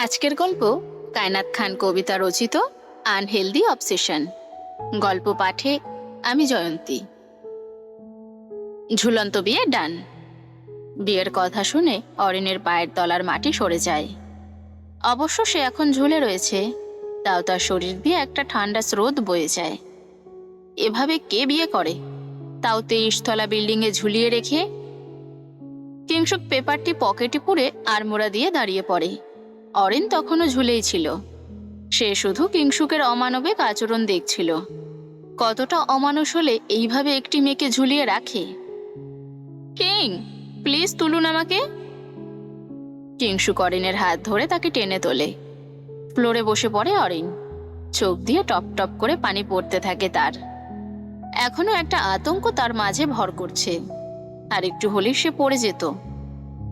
আজকের গল্প কায়নাত খান কবিতা রচিত আনহেলদি অবসেশন। গল্প পাঠে আমি জয়ন্তী। ঝুলন্ত বিয়ে ডান। বিয়ের কথা শুনে অরিনের পায়ের তলার মাটি সরে যায়। অবশ্য সে এখন ঝুলে রয়েছে, তাও তার শরীর দিয়ে একটা ঠান্ডা স্রোত বয়ে যায়। এভাবে কে বিয়ে করে, তাও 23 তলা বিল্ডিংয়ে ঝুলিয়ে রেখে? কিংসুক পেপারটি পকেটে পুরে আড়মোড়া দিয়ে দাঁড়িয়ে পড়ে। অরিন তখনও ঝুলেই ছিল। সে শুধু কিংসুকের অমানবিক আচরণ দেখছিল। কতটা অমানুষ হলে এইভাবে একটি মেয়েকে ঝুলিয়ে রাখে। কিং, প্লিজ তুলুন আমাকে। কিংসুক অরিনের হাত ধরে তাকে টেনে তোলে। ফ্লোরে বসে পড়ে অরিন। চোখ দিয়ে টপ টপ করে পানি পড়তে থাকে তার। এখনো একটা আতঙ্ক তার মাঝে ভর করছে। আর একটু হলেই সে পড়ে যেত,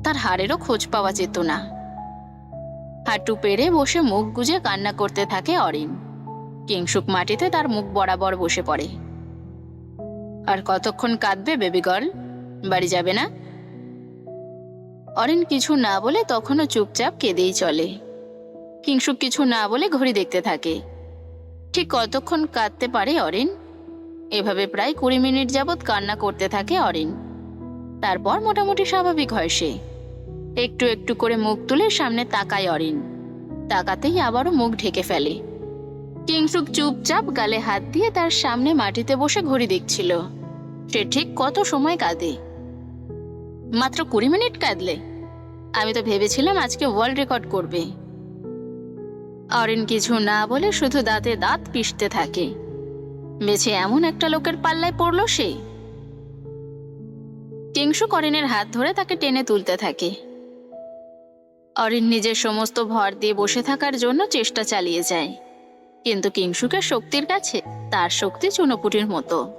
তার হাড়েরও খোঁজ পাওয়া যেত না। হাঁটু পেরে বসে মুখ গুজে কান্না করতে থাকে অরিন। কিংসুক মাটিতে তার মুখ বরাবর বসে পড়ে। আর কতক্ষণ কাঁদবে বেবি গার্ল? বাড়ি যাবে না? অরিন কিছু না বলে তখনও চুপচাপ কেঁদেই চলে। কিংসুক কিছু না বলে ঘড়ি দেখতে থাকে। ঠিক কতক্ষণ কাঁদতে পারে অরিন? এভাবে প্রায় 20 মিনিট যাবৎ কান্না করতে থাকে অরিন। তারপর মোটামুটি স্বাভাবিক হয় সে। একটু একটু করে মুখ তুলে সামনে তাকায় অরিন। তাকাতেই আবারও মুখ ঢেকে ফেলে। কিংসুক চুপচাপ গালে হাত দিয়ে তার সামনে মাটিতে বসে ঘড়ি দেখছিল। সে ঠিক কত সময় কাঁদে? মাত্র 20 মিনিট কাঁদলে? আমি তো ভেবেছিলাম আজকে ওয়ার্ল্ড রেকর্ড করবে। অরিন কিছু না বলে শুধু দাঁতে দাঁত পিষতে থাকে। বেছে এমন একটা লোকের পাল্লায় পড়লো সে। কিংসুক অরিনের হাত ধরে তাকে টেনে তুলতে থাকে। অরিন নিজের সমস্ত ভর দিয়ে বসে থাকার জন্য চেষ্টা চালিয়ে যায়, কিন্তু কিংসুকের শক্তির কাছে তার শক্তি চুনোপুটির মতো।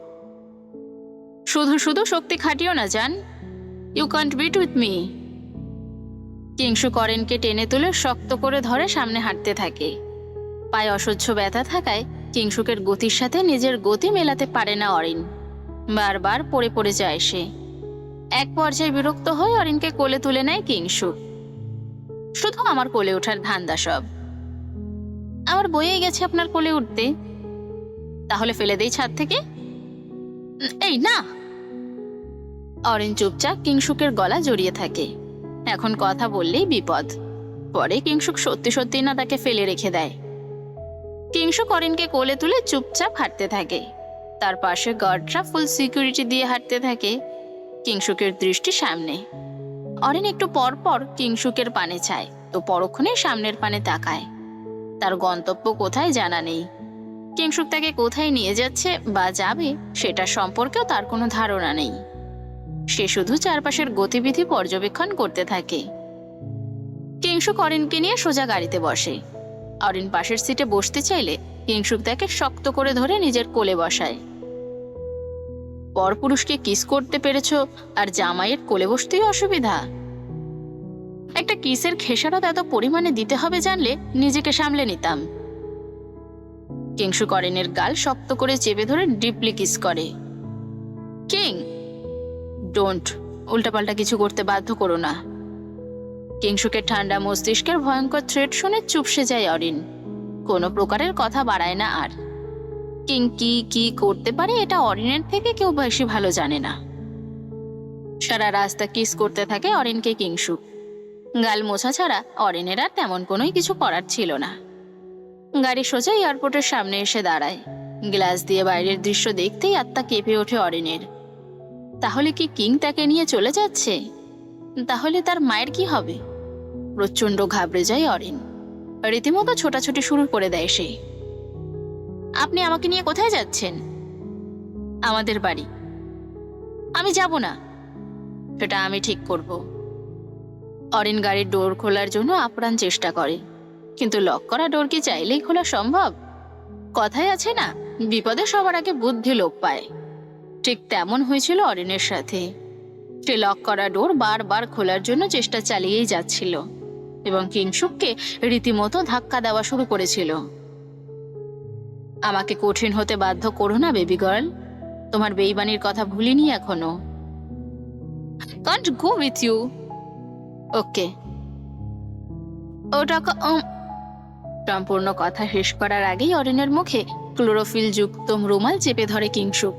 শুধু শুধু শক্তি খাটিও না জান। You can't beat with me. Kingshuk অরিনকে টেনে তুলে শক্ত করে ধরে সামনে হাঁটতে থাকে। পায়ে অসহ্য ব্যথা থাকায় কিংসুকের গতির সাথে নিজের গতি মেলাতে পারে না অরিন। বারবার পড়ে পড়ে যায় সে। এক পর্যায়ে বিরক্ত হয়ে অরিনকে কোলে তুলে নেয় কিংসুক। শুধু আমার কোলে ওঠার ধান্দা সব। আমার বইয়ে গেছে আপনার কোলে উঠতে। তাহলে ফেলে দেই ছাদ থেকে? এই না। অরিন চুপচাপ কিংসুকের গলা জড়িয়ে থাকে। এখন কথা বললেই বিপদ। পরে কিংসুক সত্যি সত্যি না তাকে ফেলে রেখে দেয়। কিংসুক অরিনকে কোলে তুলে চুপচাপ হাঁটতে থাকে। তার পাশে গার্ডরা ফুল সিকিউরিটি দিয়ে হাঁটতে থাকে। কিংসুকের দৃষ্টি সামনে। অরিন একটু পর পর কিংসুকের পানে চায়, তো পরক্ষণে সামনের পানে তাকায়। তার গন্তব্য কোথায় জানা নেই। কিংসুক তাকে কোথায় নিয়ে যাচ্ছে বা যাবে সেটা সম্পর্কেও তার কোনো ধারণা নেই। সে শুধু চারপাশের গতিবিধি পর্যবেক্ষণ করতে থাকে। কিংসুক অরিনকে নিয়ে সোজা গাড়িতে বসে। অরিন পাশের সিটে বসতে চাইলে কিংসুক তাকে শক্ত করে ধরে নিজের কোলে বসায়। পরপুরুষকে কিস করতে পেরেছ আর জামাইয়ের কোলে বসতেই অসুবিধা? একটা কিসের খেসারত এত পরিমাণে দিতে হবে জানলে নিজেকে সামলে নিতাম। কিংসুক অরিনের গাল শক্ত করে চেপে ধরে ডিপলি কিস করে। King, don't. উল্টাপাল্টা কিছু করতে বাধ্য করো না। কিংসুকের ঠান্ডা মস্তিষ্কের ভয়ঙ্কর থ্রেট শুনে চুপসে যায় অরিন। কোনো প্রকারের কথা বাড়ায় না আর। কিং কি কি করতে পারে এটা অরিনের থেকে কেউ বেশি ভালো জানে না। সারা রাস্তা কিস করতে থাকে অরিনকে কিংসুক। গাল মোছা ছাড়া অরিনের আর তেমন কোনোই কিছু করার ছিল না। গাড়ি সোজা এয়ারপোর্টের সামনে এসে দাঁড়ায়। গ্লাস দিয়ে বাইরের দৃশ্য দেখতেই আত্মা কেঁপে ওঠে অরিনের। তাহলে কি কিং তাকে নিয়ে চলে যাচ্ছে? তাহলে তার মায়ের কি হবে? প্রচন্ড ঘাবড়ে যায় অরিন। রীতিমতো ছোটাছুটি শুরু করে দেয় সে। আপনি আমাকে নিয়ে কোথায় যাচ্ছেন? আমাদের বাড়ি। আমি যাব না। সেটা আমি ঠিক করব। অরিন গাড়ির ডোর খোলার জন্য আপ্রাণ চেষ্টা করে, কিন্তু লক করা ডোর কি চাইলেই খোলা সম্ভব? কথায় আছে না, বিপদে সবার আগে বুদ্ধি লোপ পায়। ঠিক তেমন হয়েছিল অরিনের সাথে। সে লক করা ডোর বারবার খোলার জন্য চেষ্টা চালিয়েই যাচ্ছিল এবং কিংসুককে রীতিমতো ধাক্কা দেওয়া শুরু করেছিল। আমাকে কঠিন হতে বাধ্য করো না বেবি গার্ল। তোমার বেইমানির কথা ভুলিনি এখনো। Can't go with you. Okay. ওটা সম্পূর্ণ কথা শেষ করার আগেই অরিনের মুখে ক্লোরোফিল যুক্ত রুমাল চেপে ধরে কিংসুক।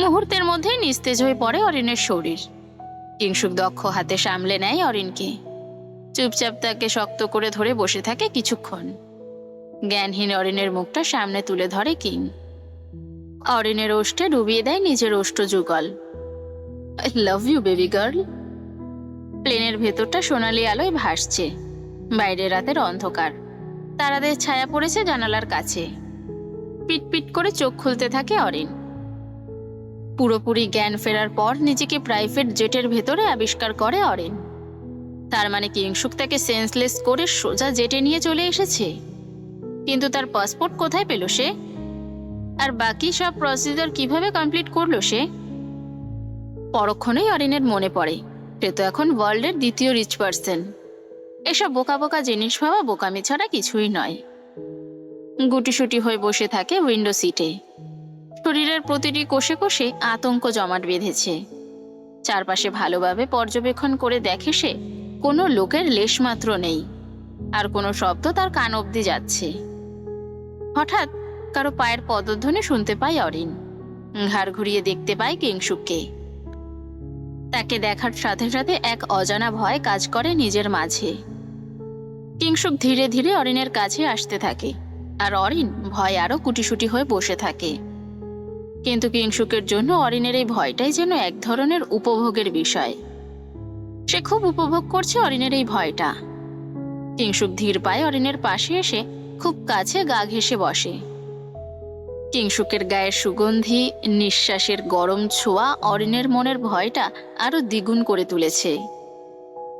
মুহূর্তের মধ্যেই নিস্তেজ হয়ে পড়ে অরিনের শরীর। কিংসুক দক্ষ হাতে সামলে নেয় অরিনকে। চুপচাপ তাকে শক্ত করে ধরে বসে থাকে কিছুক্ষণ। জ্ঞানহীন অরিনের মুখটা সামনে তুলে ধরে কিং। অরিনের ওষ্ঠে ডুবিয়ে দেয় নিজের ওষ্ঠ যুগল। I love you baby girl. প্লেনের ভেতরটা সোনালি আলোয় ভাসছে। বাইরে রাতের অন্ধকার, তারাদের ছায়া পড়েছে জানালার কাছে। পিটপিট করে চোখ খুলতে থাকে অরিন। পুরোপুরি জ্ঞান ফেরার পর নিজেকে প্রাইভেট জেটের ভেতরে আবিষ্কার করে অরিন। তার মানে কিংসুক তাকে সেন্সলেস করে সোজা জেটে নিয়ে চলে এসেছে। কিন্তু তার পাসপোর্ট কোথায় পেল সে? আর বাকি সব প্রসিজার কিভাবে কমপ্লিট করলো সে? পরক্ষণেই অরিনের মনে পড়ে সে তো এখন ওয়ার্ল্ডের দ্বিতীয় রিচ পার্সন। এসব বোকা বোকা জিনিস ভাবা বোকামি ছাড়া কিছুই নয়। গুটিসুটি হয়ে বসে থাকে উইন্ডো সিটে। শরীরের প্রতিটি কোষে কোষে আতঙ্ক জমাট বেঁধেছে। চারপাশে ভালোভাবে পর্যবেক্ষণ করে দেখে সে কোনো লোকের লেশমাত্র নেই, আর কোনো শব্দ তার কান অবধি যাচ্ছে। হঠাৎ কারো পায়ের পদধ্বনি শুনতে পায় অরিন। ঘাড় ঘুরিয়ে দেখতে পায় কিংসুককে। তাকে দেখার সাথে সাথে এক অজানা ভয় কাজ করে নিজের মাঝে। কিংসুক ধীরে ধীরে অরিনের কাছে আসতে থাকে, আর অরিন ভয় আরো কুটিসুটি হয়ে বসে থাকে। কিন্তু কিংসুকের জন্য অরিনের এই ভয়টাই যেন এক ধরনের উপভোগের বিষয়। সে খুব উপভোগ করছে অরিনের এই ভয়টা। কিংসুক ধীর পায়ে অরিনের পাশে এসে খুব কাছে গা ঘেঁষে বসে। কিংসুকের গায়ের সুগন্ধি, নিঃশ্বাসের গরম ছোঁয়া অরিনের মনের ভয়টা আরো দ্বিগুণ করে তুলেছে।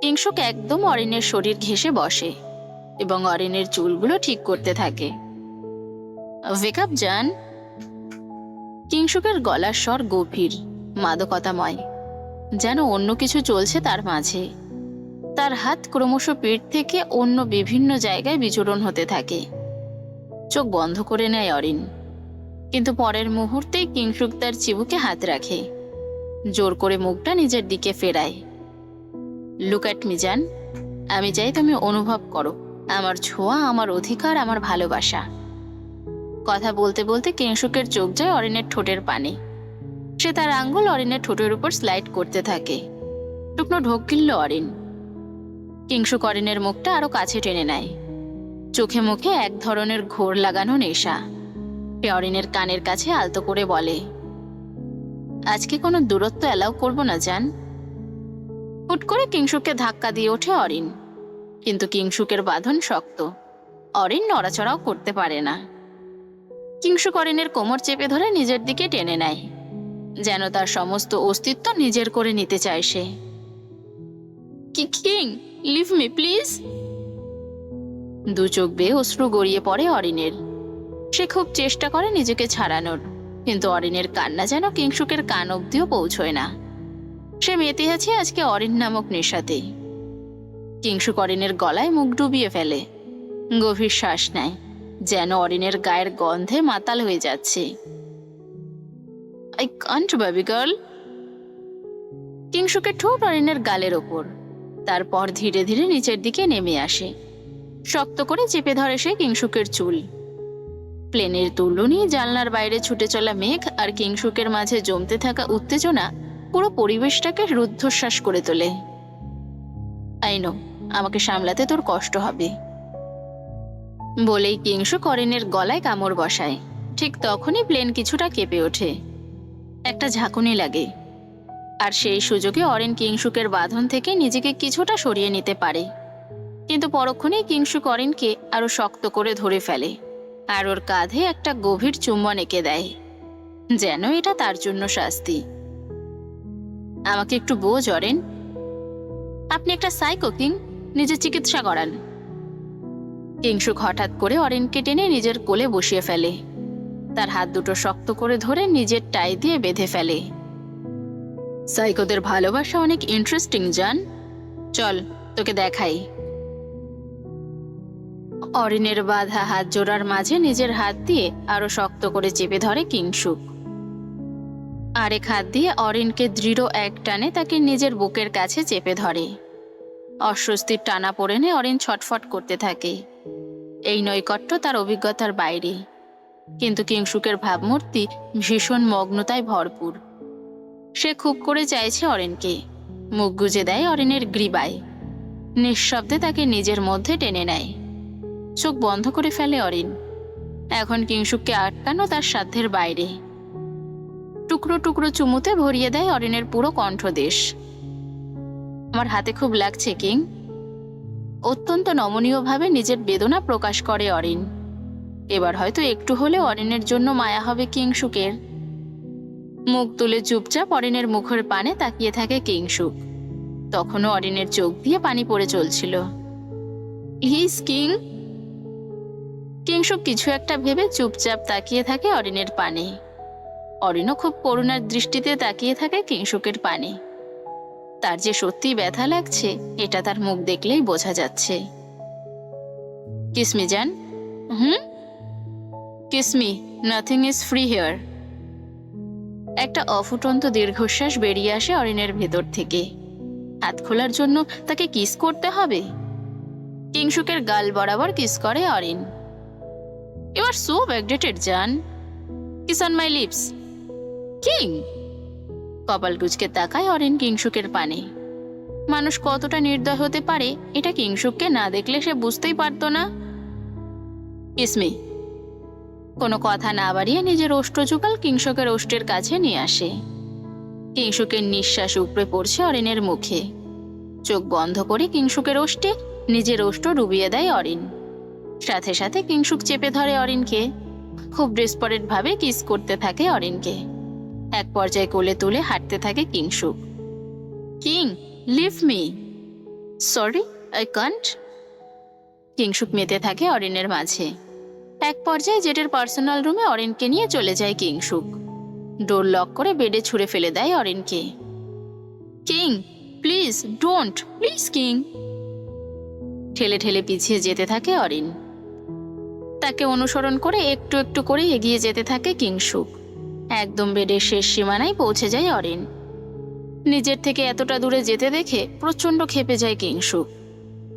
কিংসুক একদম অরিনের শরীর ঘেঁষে বসে এবং অরিনের চুলগুলো ঠিক করতে থাকে। ওয়েক আপ জান। কিংসুকের গলার স্বর গভীর, মাদকতাময়, যেন অন্য কিছু চলছে তার মাঝে। তার হাত ক্রমশ পেট থেকে অন্য বিভিন্ন জায়গায় বিচরণ হতে থাকে। চোখ বন্ধ করে নেয় অরিন, কিন্তু পরের মুহূর্তেই কিংসুক তার চিবুকে হাত রাখে, জোর করে মুখটা নিজের দিকে ফেরায়। লুক অ্যাট মি জান। আমি চাই তুমি অনুভব করো আমার ছোঁয়া, আমার অধিকার, আমার ভালোবাসা। কথা বলতে বলতে কিংসুকের চোখ যায় অরিনের ঠোঁটের পানে। সে তার আঙ্গুল অরিনের ঠোঁটের উপর স্লাইড করতে থাকে। শুকনো ঢোক গিলল অরিন। কিংসুক অরিনের মুখটা আরো কাছে টেনে নেয়। চোখে মুখে এক ধরনের ঘোর লাগানো নেশা। সে অরিনের কানের কাছে আলতো করে বলে, আজকে কোনো দূরত্ব অ্যালাউ করবো না জান। হুট করে কিংসুককে ধাক্কা দিয়ে ওঠে অরিন, কিন্তু কিংসুকের বাঁধন শক্ত। অরিন নড়াচড়াও করতে পারে না। কিংসুক অরিনের কোমর চেপে ধরে নিজের দিকে টেনে নেয়, যেন তার সমস্ত অস্তিত্ব নিজের করে নিতে চায় সে। King, leave me please. দু চোখ বেয়ে অশ্রু গড়িয়ে পড়ে অরিনের। সে খুব চেষ্টা করে নিজেকে ছাড়ানোর, কিন্তু অরিনের কান্না যেন কিংসুকের কান অব্দিও পৌঁছয় না। সে মেতে আছে আজকে অরিন নামক নেশাতে। কিংসুক অরিনের গলায় মুখ ডুবিয়ে ফেলে, গভীর শ্বাস নেয়, যেন অরিনের গায়ের গন্ধে মাতাল হয়ে যাচ্ছে। I can't baby girl. কিংসুকের ঠোঁট অরিনের গালের ওপর, তারপর ধীরে ধীরে নিচের দিকে নেমে আসে। শক্ত করে চেপে ধরে সে কিংসুকের চুল। প্লেনের তুলুনি, জানলার বাইরে ছুটে চলা মেঘ আর কিংসুকের মাঝে জমতে থাকা উত্তেজনা পুরো পরিবেশটাকে রুদ্ধশ্বাস করে তোলে। আই নো, আমাকে সামলাতে তোর কষ্ট হবে বলেই কিংসুক অরিনের গলায় কামড় বসায়। ঠিক তখনই প্লেন কিছুটা কেঁপে ওঠে। একটা ঝাঁকুনি লাগে, আর সেই সুযোগে অরিন কিংসুকের বাঁধন থেকে নিজেকে কিছুটা সরিয়ে নিতে পারে। কিন্তু পরক্ষণেই কিংসুক অরিনকে আরো শক্ত করে ধরে ফেলে, আর ওর কাঁধে একটা গভীর চুম্বন এঁকে দেয়, যেন এটা তার জন্য শাস্তি। আমাকে একটু বোঝ অরিন। আপনি একটা সাইকো কিং, নিজের চিকিৎসা করান। কিংসুক হঠাৎ করে অরিনকে টেনে নিজের কোলে বসিয়ে ফেলে। তার হাত দুটো শক্ত করে ধরে নিজের টাই দিয়ে বেঁধে ফেলে। সাইকোদের ভালোবাসা অনেক ইন্টারেস্টিং জান, চল তোকে দেখাই। অরিনের বাঁধা হাত জোড়ার মাঝে নিজের হাত দিয়ে আরো শক্ত করে চেপে ধরে কিংসুক। আরেক হাত দিয়ে অরিনকে দৃঢ় এক টানে তাকে নিজের বুকের কাছে চেপে ধরে। অস্বস্তির টানা পড়েনে অরিন ছটফট করতে থাকে। এই নৈকট্য তার অভিজ্ঞতার বাইরে, কিন্তু কিংসুকের ভাবমূর্তি ভীষণ মগ্নতায় ভরপুর। সে খুব করে চাইছে অরিনকে, মুখ গুজে দেয় অরিনের গ্রীবায়, নিঃশব্দে তাকে নিজের মধ্যে টেনে নেয়। চোখ বন্ধ করে ফেলে অরিন। এখন কিংসুককে আটকানো তার সাধ্যের বাইরে। টুকরো টুকরো চুমুতে ভরিয়ে দেয় অরিনের পুরো কণ্ঠদেশ। আমার হাতে খুব লাগছে কিং। অত্যন্ত নমনীয়ভাবে নিজের বেদনা প্রকাশ করে অরিন। এবার হয়তো একটু হলেও অরিনের জন্য মায়া হবে কিংসুকের। মুখ তুলে চুপচাপ অরিনের মুখের পানে তাকিয়ে থাকে কিংসুক। তখনও অরিনের চোখ দিয়ে পানি পড়ে চলছিল। Please king. কিংসুক কিছু একটা ভেবে চুপচাপ তাকিয়ে থাকে অরিনের পানে। অরিনও খুব করুণার দৃষ্টিতে তাকিয়ে থাকে কিংসুকের পানে। তার যে সত্যি ব্যথা লাগছে এটা তার মুখ দেখলেই বোঝা যাচ্ছে। কিসমি জান। কিসমি, নাথিং ইজ ফ্রি হিয়ার। একটা অফুটন্ত দীর্ঘশ্বাস বেরিয়ে আসে অরিনের ভেতর থেকে। হাত খোলার জন্য তাকে কিস করতে হবে? কিংসুকের গাল বরাবর কিস করে অরিন। ইউ আর সো ব্যাকডেটেড জান। Kiss on my lips. King. কপাল কুঁচকে তাকায় অরিন কিংসুকের পানে। মানুষ কতটা নির্দয় হতে পারে এটা কিংসুককে না দেখলে সে বুঝতেই পারত না। কিসমি। কোনো কথা না বাড়িয়ে নিজের ওষ্ঠযুগল কিংসুকের ওষ্ঠের কাছে নিয়ে আসে। কিংসুকের নিঃশ্বাস উপড়ে পড়ছে অরিনের মুখে। চোখ বন্ধ করে কিংসুকের ওষ্ঠে নিজের ওষ্ঠ ডুবিয়ে দেয় অরিন। সাথে সাথে কিংসুক চেপে ধরে অরিনকে। খুব ডেসপারেট ভাবে কিস করতে থাকে অরিনকে। এক পর্যায়ে কোলে তুলে হাঁটতে থাকে Kingshuk. King, leave me. Sorry, I can't. Kingshuk মেতে থাকে অরিনের মাঝে। এক পর্যায়ে জেটের পার্সোনাল রুমে অরিনকে নিয়ে চলে যায় কিংসুক। ডোর লক করে বেডে ছুঁড়ে ফেলে দেয় অরিনকে। King, please don't, please King. ঠেলে ঠেলে পিছিয়ে যেতে থাকে অরিন। তাকে অনুসরণ করে একটু একটু করে এগিয়ে যেতে থাকে কিংসুক। একদম বেডের শেষ সীমানায় পৌঁছে যায় অরিন। নিজের থেকে এতটা দূরে যেতে দেখে প্রচণ্ড ক্ষেপে যায় কিংসুক।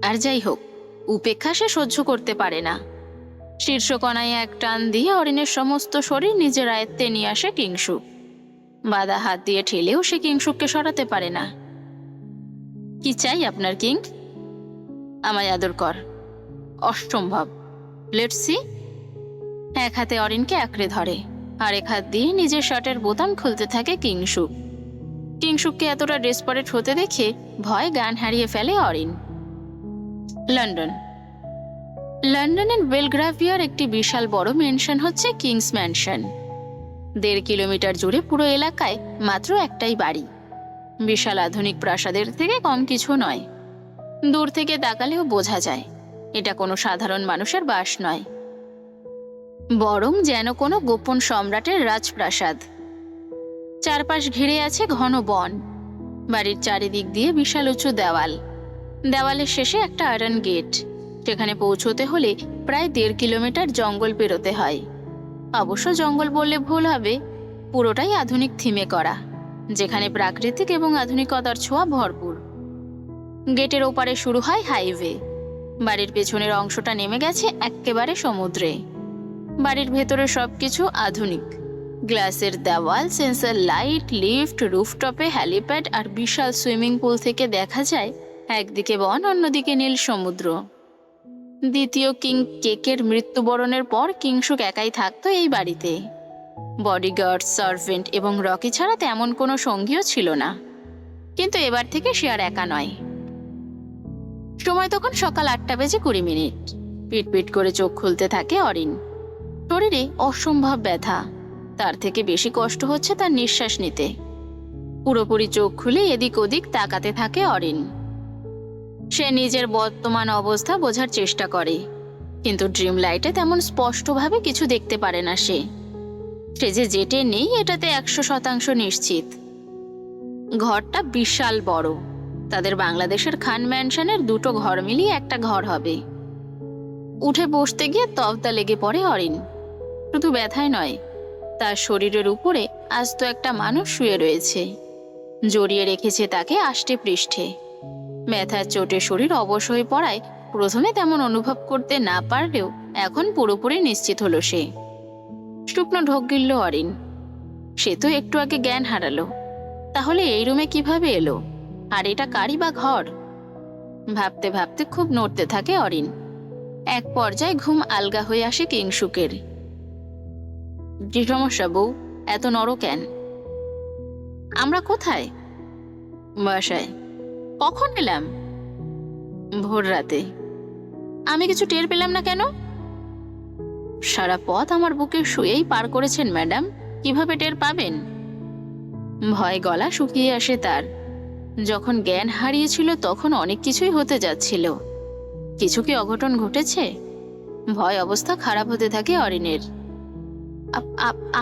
আর যাই হোক, উপেক্ষা সে সহ্য করতে পারে না। শীর্ষকণায় এক টান দিয়ে অরিনের সমস্ত শরীর নিজের আয়ত্তে নিয়ে আসে কিংসুক। বাঁধা হাত দিয়ে ঠেলেও সে কিংসুককে সরাতে পারে না। কি চাই আপনার কিং? আমায় আদর কর। অসম্ভব। Let's see. এক হাতে অরিনকে আঁকড়ে ধরে, আর এক হাত দিয়ে নিজের শার্টের বোতাম খুলতে থাকে কিংসুক। কিংসুককে এতটা ডেসপারেট হতে দেখে ভয় জ্ঞান হারিয়ে ফেলে অরিন। লন্ডন। লন্ডনের বেলগ্রাভিয়ার একটি বিশাল বড় ম্যানশন হচ্ছে কিংস ম্যানশন। 1.5 কিলোমিটার জুড়ে পুরো এলাকায় মাত্র একটাই বাড়ি। বিশাল আধুনিক প্রাসাদের থেকে কম কিছু নয়। দূর থেকে তাকালেও বোঝা যায় এটা কোনো সাধারণ মানুষের বাস নয়, বরং যেন কোনো গোপন সম্রাটের রাজপ্রাসাদ। চারপাশ ঘিরে আছে ঘন বন। বাড়ির চারিদিক দিয়ে বিশাল উঁচু দেওয়াল। দেওয়ালের শেষে একটা আয়রন গেট। সেখানে পৌঁছতে হলে প্রায় 1.5 কিলোমিটার জঙ্গল পেরোতে হয়। অবশ্য জঙ্গল বললে ভুল হবে, পুরোটাই আধুনিক থিমে করা, যেখানে প্রাকৃতিক এবং আধুনিকতার ছোঁয়া ভরপুর। গেটের ওপারে শুরু হয় হাইওয়ে। বাড়ির পেছনের অংশটা নেমে গেছে এক্কেবারে সমুদ্রে। বাড়ির ভেতরে সবকিছু আধুনিক। গ্লাসের দেওয়াল, সেন্সর লাইট, লিফট, রুফটপে হ্যালিপ্যাড আর বিশাল সুইমিং পুল থেকে দেখা যায় একদিকে বন, অন্যদিকে নীল সমুদ্র। দ্বিতীয় কিং কেকের মৃত্যুবরণের পর কিংসুক একাই থাকতো এই বাড়িতে। বডিগার্ড, সার্ভেন্ট এবং রকি ছাড়া তেমন কোনো সঙ্গীও ছিল না। কিন্তু এবার থেকে সে আর একা নয়। সময় তখন সকাল 8:20। পিট পিট করে চোখ খুলতে থাকে অরিন। শরীরে অসম্ভব ব্যথা। তার থেকে বেশি কষ্ট হচ্ছে তার নিঃশ্বাস নিতে। পুরোপুরি চোখ খুলে এদিক ওদিক তাকাতে থাকে অরিন। সে নিজের বর্তমান অবস্থা বোঝার চেষ্টা করে, কিন্তু ড্রিম লাইটে তেমন স্পষ্টভাবে কিছু দেখতে পারে না। সে যে জেটে নেই এটাতে 100% নিশ্চিত। ঘরটা বিশাল বড়। তাদের বাংলাদেশের খান ম্যানশনের 2টো ঘর মিলিয়ে একটা ঘর হবে। উঠে বসতে গিয়ে তবদা লেগে পড়ে অরিন। শুধু ব্যথায় নয়, তার শরীরের উপরে আস্ত একটা মানুষ শুয়ে রয়েছে। জড়িয়ে রেখেছে তাকে আষ্টে পৃষ্ঠে। ব্যথার চোটে শরীর অবশ হয়ে পড়ায় প্রথমে তেমন অনুভব করতে না পারলেও এখন পুরোপুরি নিশ্চিত হলো সে। শুকনো ঢোক গিলল অরিন। সে তো একটু আগে জ্ঞান হারালো, তাহলে এই রুমে কিভাবে এলো? আর এটা কারই বা ঘর? ভাবতে ভাবতে খুব নড়তে থাকে অরিন। এক পর্যায়ে ঘুম আলগা হয়ে আসে কিংসুকের। কি সমস্যা বউ, এত নড়ো কেন? আমরা কোথায়? বাসায়। কখন এলাম? ভোর রাতে। আমি কিছু টের পেলাম না কেন? সারা পথ আমার বুকে শুয়েই পার করেছেন ম্যাডাম, কিভাবে টের পাবেন? ভয় গলা শুকিয়ে আসে তার। যখন জ্ঞান হারিয়েছিল তখন অনেক কিছুই হতে যাচ্ছিল। কিছু কি অঘটন ঘটেছে? ভয় অবস্থা খারাপ হতে থাকে অরিনের।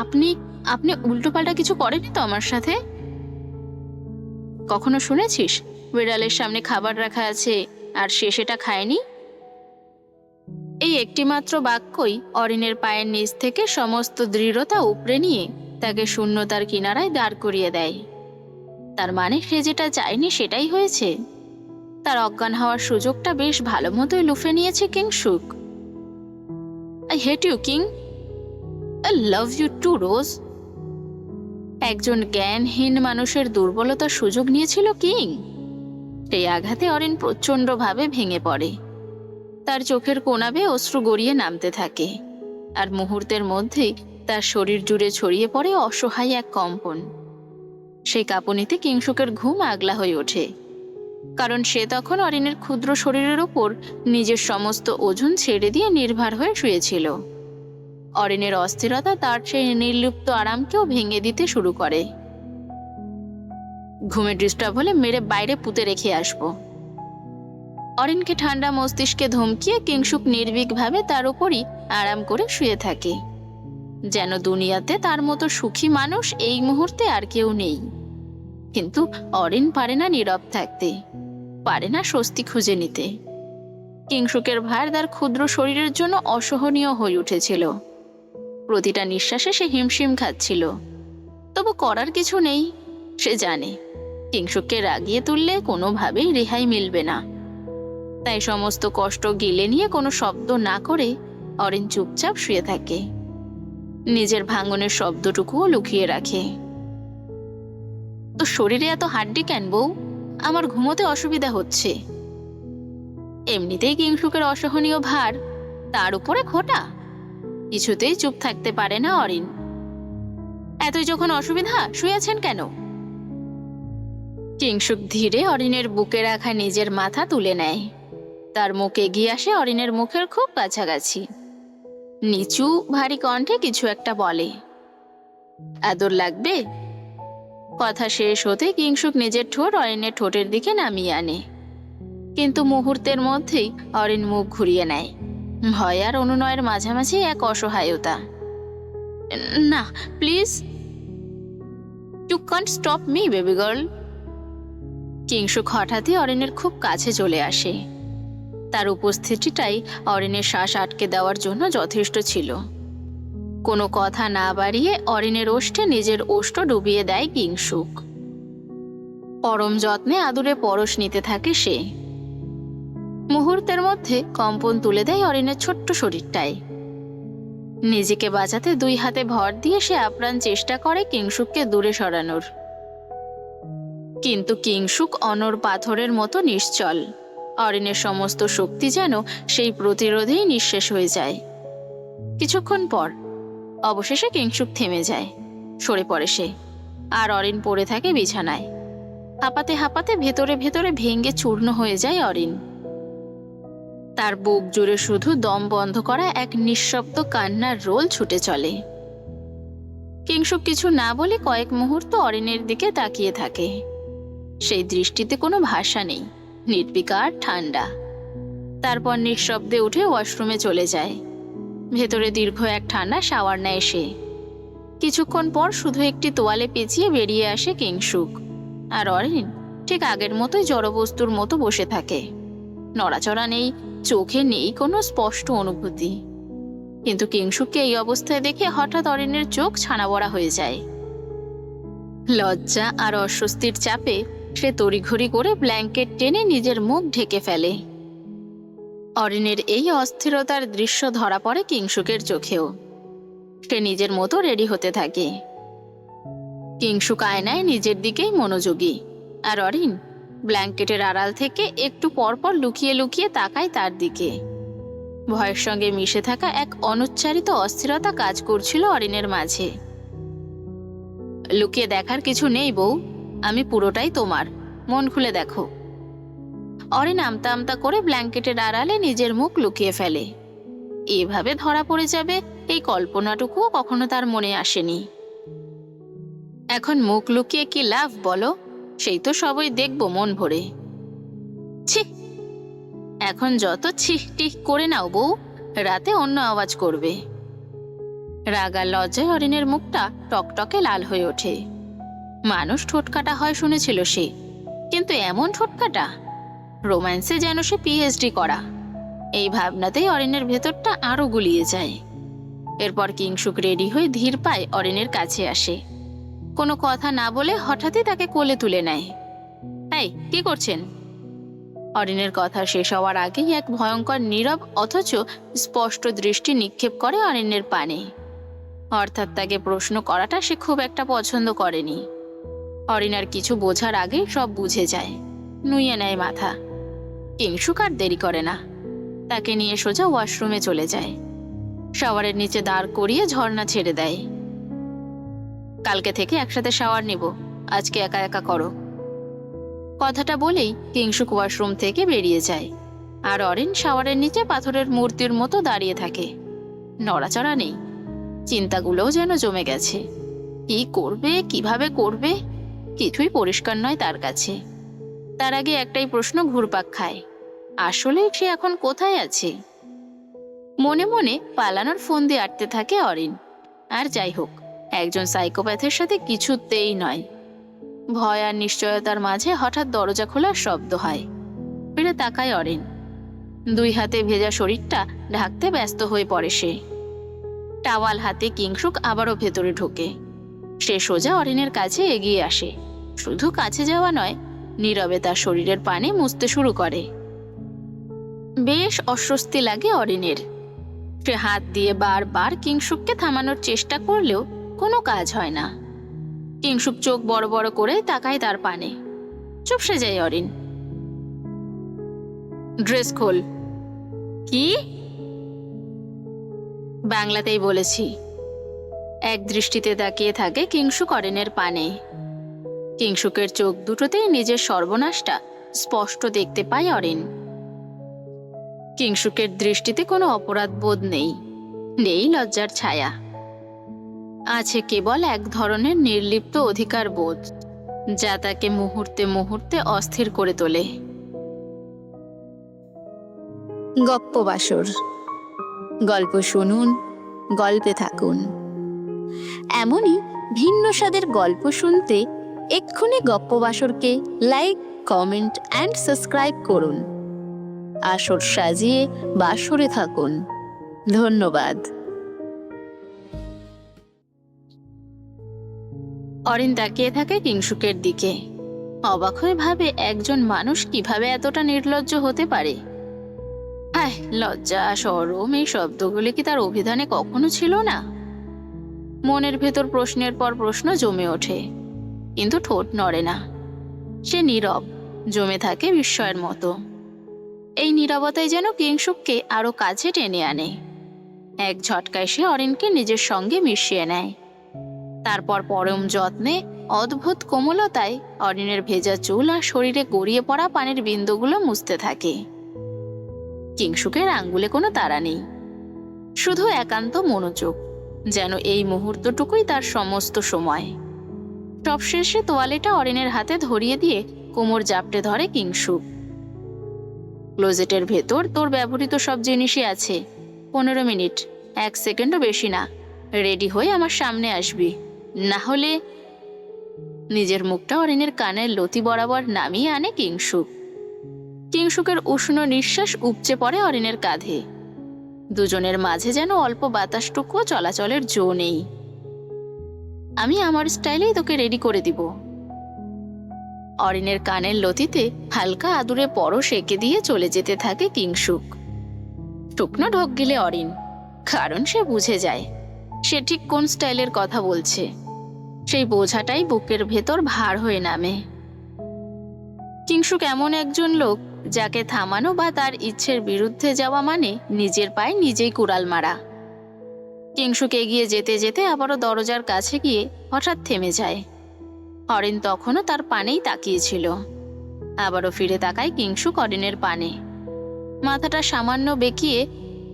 আপনি আপনি উল্টোপাল্টা কিছু করেনি তো আমার সাথে? কখনো শুনেছিস বিড়ালের সামনে খাবার রাখা আছে আর সে সেটা খায়নি? এই একটিমাত্র বাক্যই অরিনের পায়ের নিচ থেকে সমস্ত দৃঢ়তা উপড়ে নিয়ে তাকে শূন্যতার কিনারায় দাঁড় করিয়ে দেয়। তার মানে সে যেটা চায়নি সেটাই হয়েছে। তার অজ্ঞান হওয়ার সুযোগটা বেশ ভালো মতোই লুফে নিয়েছে কিংসুক। I hate you King, I love you too Rose. একজন জ্ঞানহীন মানুষের দুর্বলতার সুযোগ নিয়েছিল কিং। সেই আঘাতে অরিন প্রচণ্ডভাবে ভেঙে পড়ে। তার চোখের কোণা বেয়ে অশ্রু গড়িয়ে নামতে থাকে, আর মুহূর্তের মধ্যেই তার শরীর জুড়ে ছড়িয়ে পড়ে অসহায় এক কম্পন। সেই কাঁপুনিতে কিংসুকের ঘুম আগলা হয়ে ওঠে, কারণ সে তখন অরিনের ক্ষুদ্র শরীরের ওপর নিজের সমস্ত ওজন ছেড়ে দিয়ে নির্ভর হয়ে শুয়েছিল। অরিনের অস্থিরতা তার সেই নির্লিপ্ত আরামকেও ভেঙে দিতে শুরু করে। ঘুমে ডিস্টার্ব হলে মেরে বাইরে পুঁতে রেখে আসবো। অরিনকে ঠান্ডা মস্তিষ্কে ধমকিয়ে কিংসুক নির্ভীকভাবে তার উপরই আরাম করে শুয়ে থাকে, যেন দুনিয়াতে তার মতো সুখী মানুষ এই মুহূর্তে আর কেউ নেই। কিন্তু অরিন পারে না নীরব থাকতে, পারে না স্বস্তি খুঁজে নিতে। কিংসুকের ভার তার ক্ষুদ্র শরীরের জন্য অসহনীয় হয়ে উঠেছিল। প্রতিটা নিঃশ্বাসে সে হিমশিম খাচ্ছিল, তবু করার কিছু নেই। সে জানে কিংসুককে রাগিয়ে তুললে কোনোভাবেই রেহাই মিলবে না। তাই সমস্ত কষ্ট গিলে নিয়ে কোনো শব্দ না করে অরিন চুপচাপ শুয়ে থাকে, নিজের ভাঙনের শব্দটুকুও লুকিয়ে রাখে। তো শরীরে এত হাড্ডি কেন বউ? আমার ঘুমোতে অসুবিধা হচ্ছে। এমনিতেই কিংসুকের অসহনীয় ভার, তার উপরে খোটা। কিছুতেই চুপ থাকতে পারে না অরিন। এতই যখন অসুবিধা, শুয়েছেন কেন? কিংসুক ধীরে অরিনের বুকে রাখা নিজের মাথা তুলে নেয়। তার মুখ এগিয়ে আসে অরিনের মুখের খুব কাছাকাছি। নিচু ভারী কণ্ঠে কিছু একটা বলে। আদর লাগবে? কথা শেষ হতে কিংসুক নিজের ঠোঁট অরিনের ঠোঁটের দিকে নামিয়ে আনে, কিন্তু মুহূর্তের মধ্যেই অরিন মুখ ঘুরিয়ে নেয়। ভয় আর অনুনয়ের মাঝামাঝি এক অসহায়তা। না please, you can't stop me baby girl. Kingshuk হঠাৎই অরিনের খুব কাছে চলে আসে। তার উপস্থিতিটাই অরিনের শ্বাস আটকে দেওয়ার জন্য যথেষ্ট ছিল। কোনো কথা না বাড়িয়ে অরিনের ওষ্ঠে নিজের ওষ্ঠ ডুবিয়ে দেয় কিংসুক। পরম যত্নে আদুরে পরশ নিতে থাকে সে। মুহূর্তের মধ্যে কম্পন তুলে দেয় অরিনের ছোট্ট শরীরটায়। নিজেকে বাঁচাতে দুই হাতে ভর দিয়ে সে আপ্রাণ চেষ্টা করে কিংসুককে দূরে সরানোর। কিন্তু কিংসুক অনড় পাথরের মতো নিশ্চল। অরিনের সমস্ত শক্তি যেন সেই প্রতিরোধেই নিঃশেষ হয়ে যায়। কিছুক্ষণ পর অবশেষে কিংসুক থেমে যায়, সরে পড়ে সে, আর অরিন পড়ে থাকে বিছানায়। হাঁপাতে হাঁপাতে ভেতরে ভেতরে ভেঙে চূর্ণ হয়ে যায় অরিন। তার বুক জুড়ে শুধু দম বন্ধ করা এক নিঃশব্দ কান্নার রোল ছুটে চলে। কিংসুক কিছু না বলে কয়েক মুহূর্ত অরিনের দিকে তাকিয়ে থাকে। সেই দৃষ্টিতে কোনো ভাষা নেই, নির্বিকার ঠান্ডা। তারপর নিঃশব্দে উঠে ওয়াশরুমে চলে যায়। ভেতরে দীর্ঘ এক ঠান্ডা শাওয়ার নেয় সে। কিছুক্ষণ পর শুধু একটি তোয়ালে পেঁচিয়ে বেরিয়ে আসে কিংসুক, আর অরিন ঠিক আগের মতোই জড়বস্তুর মতো বসে থাকে। নড়াচড়া নেই, চোখে নেই কোনো স্পষ্ট অনুভূতি। কিন্তু কিংসুককে এই অবস্থায় দেখে হঠাৎ অরিনের চোখ ছানা বড়া হয়ে যায়। লজ্জা আর অস্বস্তির চাপে সে তড়িঘড়ি করে ব্ল্যাঙ্কেট টেনে নিজের মুখ ঢেকে ফেলে। অরিনের এই অস্থিরতার দৃশ্য ধরা পড়ে কিংসুকের চোখেও। সে নিজের মতো রেডি হতে থাকে। কিংসুক আয়নায় নিজের দিকেই মনোযোগী, আর অরিন ব্ল্যাঙ্কেটের আড়াল থেকে একটু পরপর লুকিয়ে লুকিয়ে তাকায় তার দিকে। ভয়ের সঙ্গে মিশে থাকা এক অনুচ্চারিত অস্থিরতা কাজ করছিল অরিনের মাঝে। লুকিয়ে দেখার কিছু নেই বউ, আমি পুরোটাই তোমার, মন খুলে দেখো। অরিন আমতা আমতা করে ব্ল্যাঙ্কেটের আড়ালে নিজের মুখ লুকিয়ে ফেলে। এভাবে ধরা পড়ে যাবে এই কল্পনাটুকুও কখনো তার মনে আসেনি। এখন মুখ লুকিয়ে কি লাভ বলো, সেই তো সবই দেখব মন ভরে। ছি, এখন যত ছিহ টিহ করে নাও বউ, রাতে অন্য আওয়াজ করবে। রাগার লজ্জায় অরিনের মুখটা টকটকে লাল হয়ে ওঠে। মানুষ ঠোঁটকাটা হয় শুনেছিল সে, কিন্তু এমন ঠোঁটকাটা? রোম্যান্সে যেন সে পিএইচডি করা। এই ভাবনাতেই অরিনের ভেতরটা আরো গুলিয়ে যায়। এরপর কিংসুক রেডি হয়ে ধীর পায়ে অরিনের কাছে আসে। কোনো কথা না বলে হঠাৎই তাকে কোলে তুলে নেয়। এই, কি করছেন? অরিনের কথা শেষ হওয়ার আগেই এক ভয়ঙ্কর নীরব অথচ স্পষ্ট দৃষ্টি নিক্ষেপ করে অরিনের পানে। অর্থাৎ তাকে প্রশ্ন করাটা সে খুব একটা পছন্দ করেনি। অরিন আর কিছু বোঝার আগেই সব বুঝে যায়, নুইয়ে নেয় মাথা। কিংসুক আর দেরি করে না, তাকে নিয়ে সোজা ওয়াশরুমে চলে যায়। শাওয়ারের নিচে দাঁড় করিয়ে ঝর্ণা ছেড়ে দেয়। কালকে থেকে একসাথে শাওয়ার নিব, আজকে একা একা করো। কথাটা বলেই কিংসুক ওয়াশরুম থেকে বেরিয়ে যায়, আর অরিন শাওয়ারের নিচে পাথরের মূর্তির মতো দাঁড়িয়ে থাকে। নড়াচড়া নেই, চিন্তাগুলোও যেন জমে গেছে। কি করবে, কিভাবে করবে, কিছুই পরিষ্কার নয় তার কাছে। তার আগে একটাই প্রশ্ন ঘুরপাক খায়, আসলে সে এখন কোথায় আছে? মনে মনে পালানোর ফোন দিয়ে আটতে থাকে অরিন। আর যাই হোক, একজন সাইকোপ্যাথের সাথে কিছুতেই নয়। ভয় আর নিশ্চয়তার মাঝে হঠাৎ দরজা খোলার শব্দ হয়। ফিরে তাকায় অরিন। দুই হাতে ভেজা শরীরটা ঢাকতে ব্যস্ত হয়ে পড়ে সে। টাওয়াল হাতে কিংসুক আবারও ভেতরে ঢোকে। সে সোজা অরিনের কাছে এগিয়ে আসে। শুধু কাছে যাওয়া নয়, নীরবে তার শরীরের পানে মুছতে শুরু করে। বেশ অস্বস্তি লাগে অরিনের। সে হাত দিয়ে বারবার কিংসুককে থামানোর চেষ্টা করলেও কোনো কাজ হয় না। কিংসুক চোখ বড় বড় করে তাকায় তার পানে। চুপসে যায় অরিন। ড্রেস খোল। কি? বাংলাতেই বলেছি। এক দৃষ্টিতে তাকিয়ে থাকে কিংসুক অরিনের পানে। কিংসুকের চোখ দুটোতেই নিজের সর্বনাশটা স্পষ্ট দেখতে পায় অরিন। কিংসুকের দৃষ্টিতে কোনো অপরাধ বোধ নেই, নেই লজ্জার ছায়া। আছে কেবল এক ধরনের নির্লিপ্ত অধিকার বোধ, যা তাকে মুহূর্তে মুহূর্তে অস্থির করে তোলে। গপ্পবাসর, গল্প শুনুন, গল্পে থাকুন। এমনই ভিন্ন স্বাদের গল্প শুনতে এক্ষুনি গপ্পবাসরকে লাইক, কমেন্ট অ্যান্ড সাবস্ক্রাইব করুন। আসর সাজিয়ে বাসরে থাকুন। ধন্যবাদ। অরিন তাকিয়ে থাকে কিংসুকের দিকে। অবাক হয়ে ভাবে, একজন মানুষ কিভাবে এতটা নির্লজ্জ হতে পারে? হায়, লজ্জা, শরম, এই শব্দগুলি কি তার অভিধানে কখনো ছিল না? মনের ভেতর প্রশ্নের পর প্রশ্ন জমে ওঠে, কিন্তু ঠোঁট নড়ে না। সে নীরব, জমে থাকে বিস্ময়ের মতো। এই নীরবতাই যেন কিংসুককে আরো কাছে টেনে আনে। এক ঝটকায় সে অরিনকে নিজের সঙ্গে মিশিয়ে নেয়। তারপর পরম যত্নে, অদ্ভুত কোমলতায় অরিনের ভেজা চুল আর শরীরে গড়িয়ে পড়া পানির বিন্দুগুলো মুছতে থাকে। কিংসুকের আঙ্গুলে কোনো তাড়া নেই, শুধু একান্ত মনোযোগ, যেন এই মুহূর্তটুকুই তার সমস্ত সময়। সবশেষে তোয়ালেটা অরিনের হাতে ধরিয়ে দিয়ে কোমর জাপটে ধরে কিংসুক। ক্লোজেটের ভেতর তোর ব্যবহৃত সব জিনিসই আছে। 15 মিনিট, 1 সেকেন্ডও বেশি না, রেডি হয়ে আমার সামনে আসবি, না হলে। নিজের মুখটা অরিনের কানের লতি বরাবর নামিয়ে আনে কিংসুক। কিংসুকের উষ্ণ নিঃশ্বাস উপচে পড়ে অরিনের কাঁধে। দুজনের মাঝে যেন অল্প বাতাসটুকুও চলাচলের জো নেই। আমি আমার স্টাইলেই তোকে রেডি করে দিব। অরিনের কানের লতিতে হালকা আদুরে পরশ এঁকে দিয়ে চলে যেতে থাকে কিংসুক। শুকনো ঢোক গিলে অরিন, কারণ সে বুঝে যায় সে ঠিক কোন স্টাইলের কথা বলছে। সেই বোঝাটাই বুকের ভেতর ভার হয়ে নামে। কিংসুক এমন একজন লোক যাকে থামানো বা তার ইচ্ছের বিরুদ্ধে যাওয়া মানে নিজের পায়ে নিজেই কুড়াল মারা। কিংসুক এগিয়ে যেতে যেতে আবারও দরজার কাছে গিয়ে হঠাৎ থেমে যায়। অরিন তখনও তার পানেই তাকিয়েছিল। আবারও ফিরে তাকায় কিংসুক অরিনের পানে। মাথাটা সামান্য বেঁকিয়ে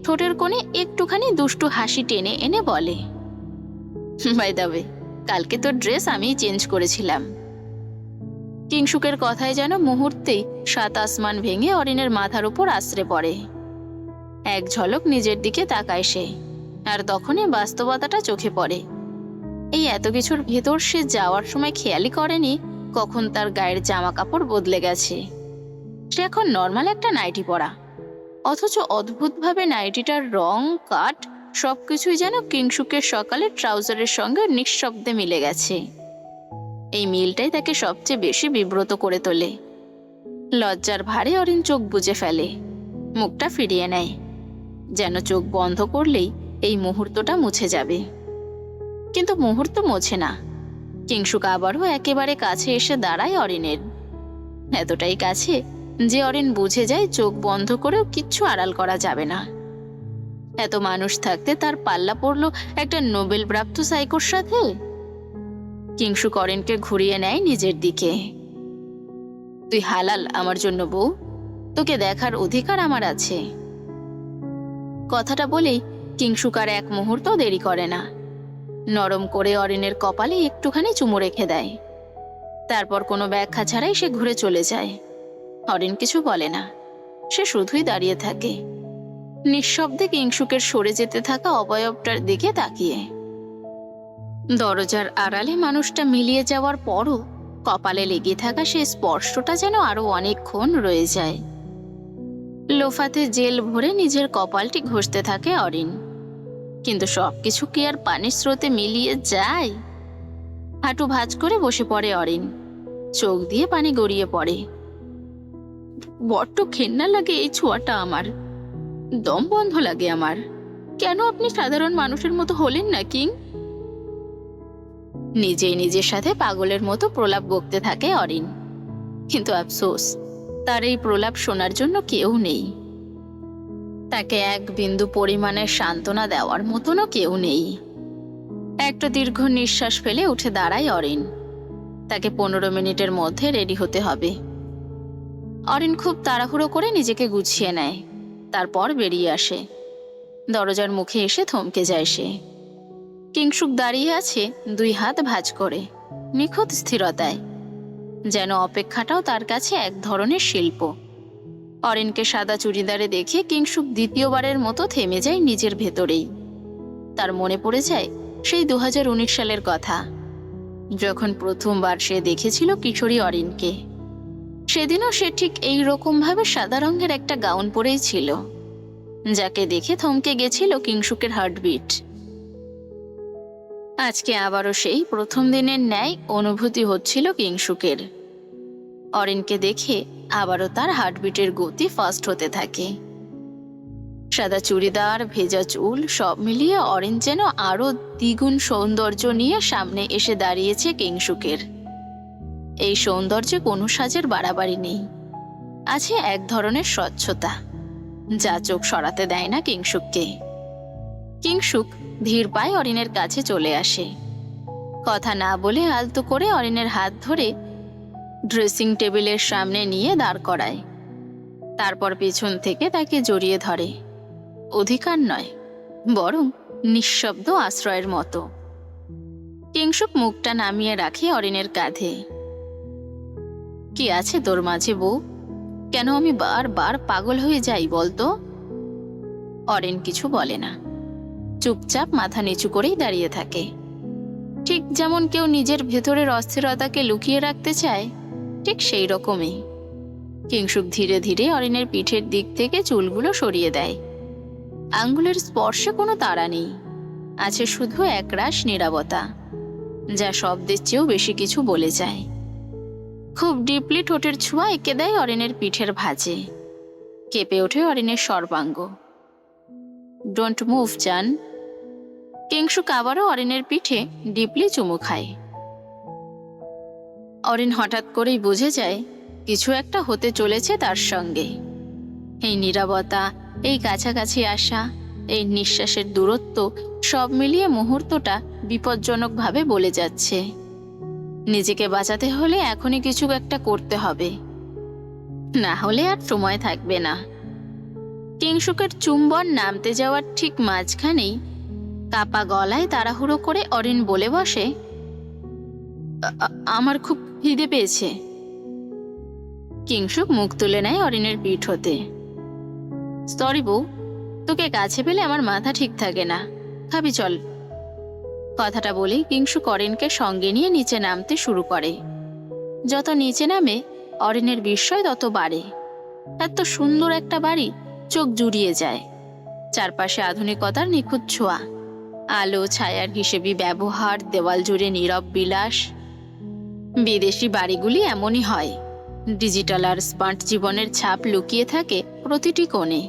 ঠোঁটের কোণে একটুখানি দুষ্টু হাসি টেনে এনে বলে, বাই দ্য ওয়ে, কালকে তোর ড্রেস আমিই চেঞ্জ করেছিলাম। কিংসুকের কথায় যেন মুহূর্তেই সাত আসমান ভেঙে অরিনের মাথার উপর আছড়ে পড়ে। এক ঝলক নিজের দিকে তাকায় সে, আর তখনই বাস্তবতাটা চোখে পড়ে। এই এত কিছুর ভেতর সে যাওয়ার সময় খেয়ালই করেনি কখন তার গায়ের জামা কাপড় বদলে গেছে। সে এখন নর্মাল একটা নাইটি পরা, অথচ অদ্ভুতভাবে নাইটিটার রং, কাট সবকিছুই যেন কিংসুকের সকালের ট্রাউজারের সঙ্গে নিঃশব্দে মিলে গেছে। এই মিলটাই তাকে সবচেয়ে বেশি বিব্রত করে তোলে। লজ্জার ভারে অরিন চোখ বুজে ফেলে, মুখটা ফিরিয়ে নেয়, যেন চোখ বন্ধ করলেই এই মুহূর্তটা মুছে যাবে। কিন্তু মুহূর্ত মোছে না। কিংসুক আবারও একেবারে কাছে এসে দাঁড়ায় অরিনের, এতটাই কাছে যে অরিন বুঝে যায় চোখ বন্ধ করেও কিচ্ছু আড়াল করা যাবে না। এত মানুষ থাকতে তার পাল্লা পড়লো একটা নোবেল প্রাপ্ত সাইকোর সাথে। কিংসুক অরিনকে ঘুরিয়ে নেয় নিজের দিকে। তুই হালাল আমার জন্য বউ, তোকে দেখার অধিকার আমার আছে। কথাটা বলেই কিংসুক আর এক মুহূর্ত দেরি করে না, নরম করে অরিনের কপালে একটুখানি চুমু রেখে দেয়। তারপর কোনো ব্যাখ্যা ছাড়াই সে ঘুরে চলে যায়। অরিন কিছু বলে না, সে শুধুই দাঁড়িয়ে থাকে, নিঃশব্দে কিংসুকের সরে যেতে থাকা অবয়বটার দিকে তাকিয়ে। দরজার আড়ালে মানুষটা মিলিয়ে যাওয়ার পরও কপালে লেগে থাকা সেই স্পর্শটা যেন আরো অনেকক্ষণ রয়ে যায়। লোফাতে জেল ভরে নিজের কপালটি ঘষতে থাকে অরিন, কিন্তু সবকিছু কি আর পানির স্রোতে মিলিয়ে যায়? হাঁটু ভাঁজ করে বসে পড়ে অরিন, চোখ দিয়ে পানি গড়িয়ে পড়ে। বড্ড ঘেন্না লাগে এই ছোঁয়াটা আমার, দম বন্ধ লাগে আমার। কেন আপনি সাধারণ মানুষের মতো হলেন না কিং? নিজেই নিজের সাথে পাগলের মতো প্রলাপ বকতে থাকে অরিন, কিন্তু আফসোস তার এই প্রলাপ শোনার জন্য কেউ নেই। তাকে এক বিন্দু পরিমাণের সান্ত্বনা দেওয়ার মতনও কেউ নেই। একটা দীর্ঘ নিঃশ্বাস ফেলে উঠে দাঁড়ায় অরিন। তাকে 15 মিনিটের মধ্যে রেডি হতে হবে। অরিন খুব তাড়াহুড়ো করে নিজেকে গুছিয়ে নেয়, তারপর বেরিয়ে আসে। দরজার মুখে এসে থমকে যায় সে। কিংসুক দাঁড়িয়ে আছে দুই হাত ভাঁজ করে, নিখুঁত স্থিরতায়, যেন অপেক্ষাটাও তার কাছে এক ধরনের শিল্প। অরিনকে সাদা চুড়িদারে দেখে কিংসুক দ্বিতীয়বারের মতো থেমে যায় নিজের ভেতরেই। তার মনে পড়ে যায় সেই 2019 সালের কথা, যখন প্রথমবার সে দেখেছিল কিশোরী অরিনকে। সেদিনও সে ঠিক এই রকমভাবে সাদা রঙের একটা গাউন পরেই ছিল, যাকে দেখে থমকে গেছিল কিংসুকের হার্টবিট। আজকে আবারও সেই প্রথম দিনের ন্যায় অনুভূতি হচ্ছিল কিংসুকের। অরিনকে দেখে আবারও তার হার্টবিটের গতি ফাস্ট হতে থাকে। সাদা চুড়িদার, ভেজা চুল সব মিলিয়ে অরিন যেন আরো দ্বিগুণ সৌন্দর্য নিয়ে সামনে এসে দাঁড়িয়েছে কিংসুকের। এই সৌন্দর্যে কোনো সাজের বাড়াবাড়ি নেই, আছে এক ধরনের স্বচ্ছতা যা চোখ সরাতে দেয় না কিংসুককে। কিংসুক ধীর পায়ে অরিনের কাছে চলে আসে, কথা না বলে আলতো করে অরিনের হাত ধরে ড্রেসিং টেবিলের সামনে নিয়ে দাঁড় করায়। তারপর পেছন থেকে তাকে জড়িয়ে ধরে, অধিকার নয় বরং নিঃশব্দ আশ্রয়ের মতো। কিংসুক মুখটা নামিয়ে রাখে অরিনের কাঁধে। কি আছে তোর মাঝে বউ? কেন আমি বারবার পাগল হয়ে যাই বলতো? অরিন কিছু বলে না, চুপচাপ মাথা নিচু করেই দাঁড়িয়ে থাকে, ঠিক যেমন কেউ নিজের ভেতরের অস্থিরতাকে লুকিয়ে রাখতে চায়, ঠিক সেই রকমই। কিংসুক ধীরে ধীরে অরিনের পিঠের দিক থেকে চুলগুলো সরিয়ে দেয়। আঙ্গুলের স্পর্শে কোনো তাড়া নেই, আছে শুধু একরাশ নীরবতা, যা শব্দের চেয়েও বেশি কিছু বলে যায়। খুব ডিপলি ঠোঁটের ছোঁয়া এঁকে দেয় অরিনের পিঠের ভাঁজে। কেঁপে ওঠে অরিনের সর্বাঙ্গ। ডোন্ট মুভ জান। কিংশুক আবারও অরিনের পিঠে ডিপলি চুমু খায়। অরিন হঠাৎ করেই বুঝে যায় কিছু একটা হতে চলেছে তার সঙ্গে। এই নীরবতা, এই কাছাকাছি আসা, এই নিঃশ্বাসের দূরত্ব সব মিলিয়ে মুহূর্তটা বিপজ্জনকভাবে বলে যাচ্ছে। নিজেকে বাঁচাতে হলে এখনই কিছু একটা করতে হবে, না হলে আর সময় থাকবে না। কিংশুকের চুম্বন নামতে যাওয়ার ঠিক মাঝখানেই কাপা গলায় তাড়াহুড়ো করে অরিন বলে বসে, আমার খুব খিদে পেয়েছে। কিংশুক মুখ তুলে নেয় অরিনের পিঠ হতে। সরি বউ, তোকে কাছে পেলে আমার মাথা ঠিক থাকে না, খাবি চল। কথাটা বলেই কিংশুক অরিনকে সঙ্গে নিয়ে নিচে নামতে শুরু করে। যত নিচে নামে অরিনের বিস্ময় তত বাড়ে। এত সুন্দর একটা বাড়ি চোখ জুড়িয়ে যায়। চারপাশে আধুনিকতার নিখুঁত ছোঁয়া, আলো ছায়ার হিসেবে ব্যবহার, দেওয়াল জুড়ে নীরব বিলাস। বিদেশি বাড়িগুলি এমনই হয়, ডিজিটাল আর স্মার্ট জীবনের ছাপ লুকিয়ে থাকে প্রতিটি কোণে।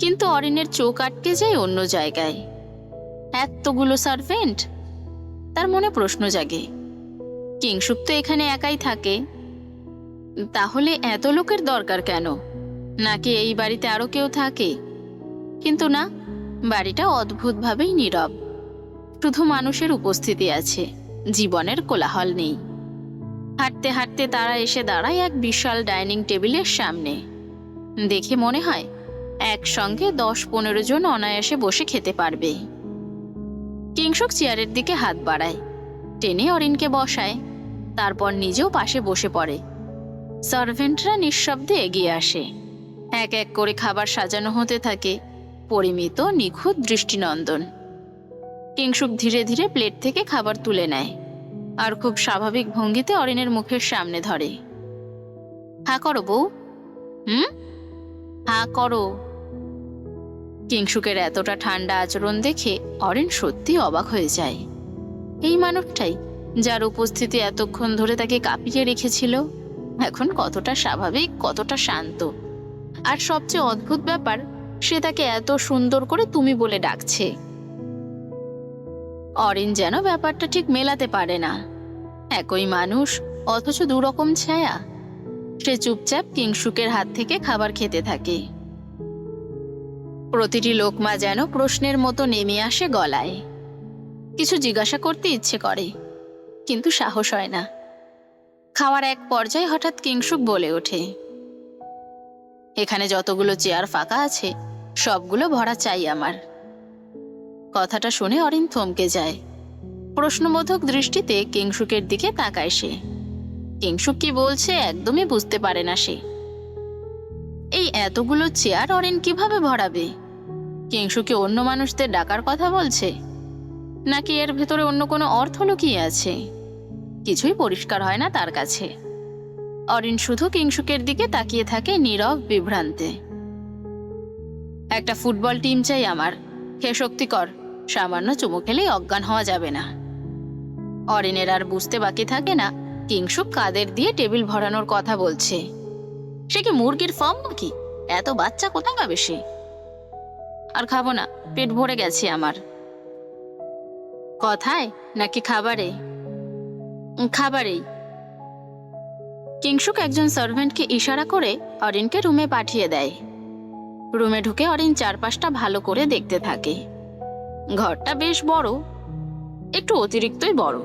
কিন্তু অরিনের চোখ আটকে যায় অন্য জায়গায়। এতগুলো সার্ভেন্ট, তার মনে প্রশ্ন জাগে। কিংশুক তো এখানে একাই থাকে, তাহলে এত লোকের দরকার কেন? নাকি এই বাড়িতে আরো কেউ থাকে? কিন্তু না, বাড়িটা অদ্ভুতভাবেই নীরব। শুধু মানুষের উপস্থিতি আছে, জীবনের কোলাহল নেই। হাঁটতে হাঁটতে তারা এসে দাঁড়ায় এক বিশাল ডাইনিং টেবিলের সামনে। দেখে মনে হয় একসঙ্গে 10-15 জন অনায়াসে বসে খেতে পারবে। কিংশুক চেয়ারের দিকে হাত বাড়ায়, টেনে অরিনকে বসায়, তারপর নিজেও পাশে বসে পড়ে। সার্ভেন্টরা নিঃশব্দে এগিয়ে আসে। এক এক করে খাবার সাজানো হতে থাকে, পরিমিত, নিখুঁত, দৃষ্টিনন্দন। কিংশুক ধীরে ধীরে প্লেট থেকে খাবার তুলে নেয় আর খুব স্বাভাবিক ভঙ্গিতে অরিনের মুখের সামনে ধরে। হা করো বউ, হা করো। কিংশুকের এতটা ঠান্ডা আচরণ দেখে অরিন সত্যি অবাক হয়ে যায়। এই মানুষটাই যার উপস্থিতি এতক্ষণ ধরে তাকে কাঁপিয়ে রেখেছিল, এখন কতটা স্বাভাবিক, কতটা শান্ত। আর সবচেয়ে অদ্ভুত ব্যাপার, সে তাকে এত সুন্দর করে তুমি বলে ডাকছে। অরিন যেন ব্যাপারটা ঠিক মেলাতে পারে না। একই মানুষ, অথচ দুরকম ছায়া। সে চুপচাপ কিংশুকের হাত থেকে খাবার খেতে থাকে। প্রতিটি লোকমা যেন প্রশ্নের মতো নেমে আসে গলায়। কিছু জিজ্ঞাসা করতে ইচ্ছে করে, কিন্তু সাহস হয় না। খাওয়ার এক পর্যায়ে হঠাৎ কিংশুক বলে ওঠে, এখানে যতগুলো চেয়ার ফাঁকা আছে সবগুলো ভরা চাই আমার। কথাটা শুনে অরিন থমকে যায়। প্রশ্নবোধক দৃষ্টিতে কিংশুকের দিকে তাকায় সে। কিংশুক কি বলছে একদমই বুঝতে পারে না সে। এই এতগুলো চেয়ার অরিন কিভাবে ভরাবে? কিংশুকে অন্য মানুষদের ডাকার কথা বলছে, নাকি এর ভেতরে অন্য কোনো অর্থ লুকিয়ে আছে? কিছুই পরিষ্কার হয় না তার কাছে। অরিন শুধু কিংশুকের দিকে তাকিয়ে থাকে নীরব, বিভ্রান্তে। একটা ফুটবল টিম চাই আমার, হে শক্তিকর। সামান্য চুমু খেলেই অজ্ঞান হওয়া যাবে না। অরিনের আর বুঝতে বাকি থাকে না কিংশুক কাদের দিয়ে টেবিল ভরানোর কথা বলছে। সে কি মুরগির ফার্ম নাকি? এত বাচ্চা কোথায় পাবে সে? আর খাবো না, পেট ভরে গেছে আমার। কথায় নাকি খাবারে? খাবারেই। কিংশুক একজন সার্ভেন্টকে ইশারা করে অরিনকে রুমে পাঠিয়ে দেয়। রুমে ঢুকে অরিন চারপাশটা ভালো করে দেখতে থাকে। ঘরটা বেশ বড়, একটু অতিরিক্তই বড়।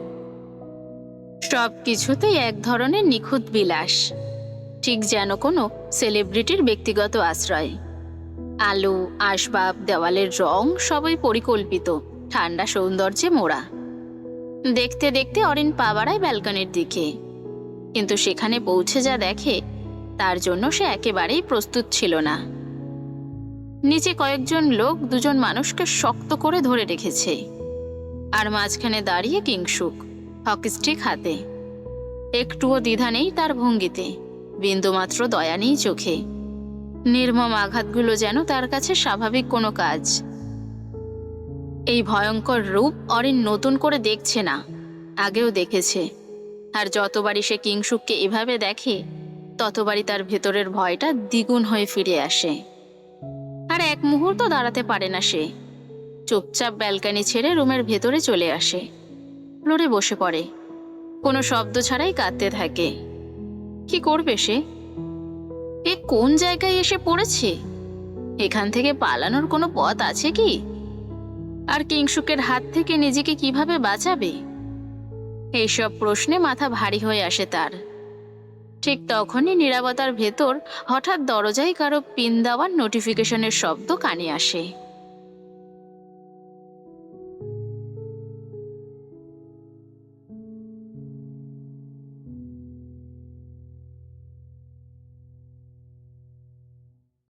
সব কিছুতেই এক ধরনের নিখুঁত বিলাস, ঠিক যেন কোনো সেলিব্রিটির ব্যক্তিগত আশ্রয়। আলো, আসবাব, দেওয়ালের রং সবই পরিকল্পিত, ঠান্ডা সৌন্দর্যে মোড়া। দেখতে দেখতে অরিন পা বাড়ায় ব্যালকনির দিকে, কিন্তু সেখানে পৌঁছে যা দেখে তার জন্য সে একেবারেই প্রস্তুত ছিল না। নিচে কয়েকজন লোক দুজন মানুষকে শক্ত করে ধরে রেখেছে, আর মাঝখানে দাঁড়িয়ে কিংশুক, হকিস্টিক হাতে। একটুও দ্বিধা নেই তার ভঙ্গিতে, বিন্দুমাত্র দয়া নেই চোখে। নির্মম আঘাতগুলো যেন তার কাছে স্বাভাবিক কোনো কাজ। এই ভয়ঙ্কর রূপ অরিন নতুন করে দেখছে না, আগেও দেখেছে। আর যতবারই সে কিংশুককে এভাবে দেখে ততবারই তার ভেতরের ভয়টা দ্বিগুণ হয়ে ফিরে আসে। আর এক মুহূর্ত দাঁড়াতে পারে না সে। চুপচাপ ব্যালকনি ছেড়ে রুমের ভেতরে চলে আসে, ফ্লোরে বসে পড়ে, কোনো শব্দ ছাড়াই কাঁদতে থাকে। কি করবে সে? এ কোন জায়গায় এসে পড়েছে? এখান থেকে পালানোর কোনো পথ আছে কি? আর কিংশুকের হাত থেকে নিজেকে কিভাবে বাঁচাবে? এইসব প্রশ্নে মাথা ভারী হয়ে আসে তার। ঠিক তখনই নীরবতার ভেতর হঠাৎ দরজায় কারো পিন দেওয়ার নোটিফিকেশনের শব্দ কানে আসে।